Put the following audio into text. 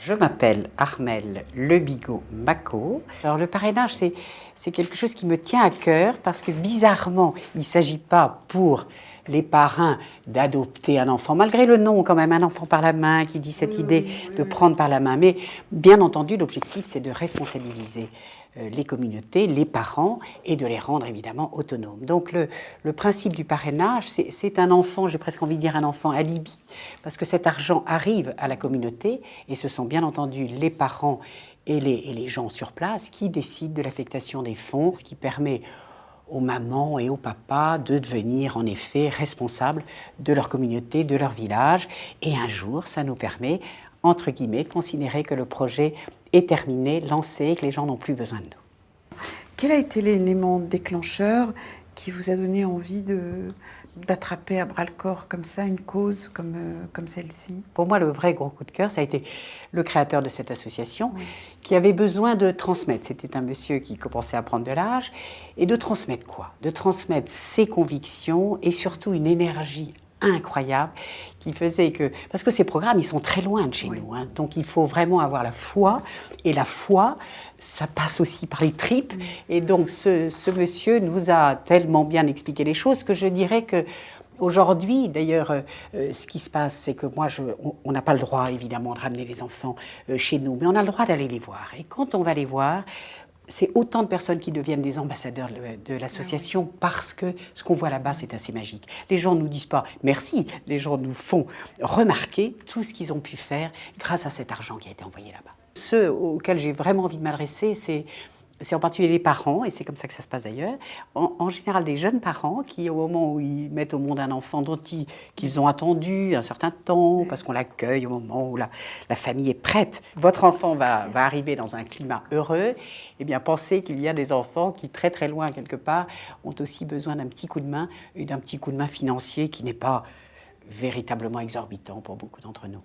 Je m'appelle Armelle Lebigot-Macot. Alors le parrainage, c'est quelque chose qui me tient à cœur parce que bizarrement, il ne s'agit pas pour les parrains d'adopter un enfant, malgré le nom quand même, un enfant par la main, qui dit cette idée de prendre par la main. Mais bien entendu, l'objectif, c'est de responsabiliser les communautés, les parents, et de les rendre évidemment autonomes. Donc le principe du parrainage, c'est un enfant, j'ai presque envie de dire un enfant alibi, parce que cet argent arrive à la communauté, et ce sont bien entendu les parents et les gens sur place qui décident de l'affectation des fonds, ce qui permet aux mamans et aux papas de devenir en effet responsables de leur communauté, de leur village. Et un jour, ça nous permet, entre guillemets, de considérer que le projet est terminé, lancé, que les gens n'ont plus besoin de nous. Quel a été l'élément déclencheur qui vous a donné envie d'attraper à bras-le-corps comme ça une cause comme celle-ci? Pour moi, le vrai gros coup de cœur, ça a été le créateur de cette association qui avait besoin de transmettre. C'était un monsieur qui commençait à prendre de l'âge. Et de transmettre quoi? De transmettre ses convictions et surtout une énergie incroyable qui faisait que... Parce que ces programmes, ils sont très loin de chez nous. Hein, donc il faut vraiment avoir la foi. Et la foi, ça passe aussi par les tripes. Et donc ce monsieur nous a tellement bien expliqué les choses que je dirais que aujourd'hui, d'ailleurs, ce qui se passe, c'est que moi, on n'a pas le droit, évidemment, de ramener les enfants chez nous, mais on a le droit d'aller les voir. Et quand on va les voir, c'est autant de personnes qui deviennent des ambassadeurs de l'association parce que ce qu'on voit là-bas, c'est assez magique. Les gens ne nous disent pas merci, les gens nous font remarquer tout ce qu'ils ont pu faire grâce à cet argent qui a été envoyé là-bas. Ceux auxquels j'ai vraiment envie de m'adresser, c'est en particulier les parents, et c'est comme ça que ça se passe d'ailleurs, en général des jeunes parents qui, au moment où ils mettent au monde un enfant qu'ils ont attendu un certain temps, parce qu'on l'accueille au moment où la famille est prête, votre enfant va arriver dans un climat heureux, eh bien pensez qu'il y a des enfants qui, très très loin quelque part, ont aussi besoin d'un petit coup de main, et d'un petit coup de main financier qui n'est pas véritablement exorbitant pour beaucoup d'entre nous.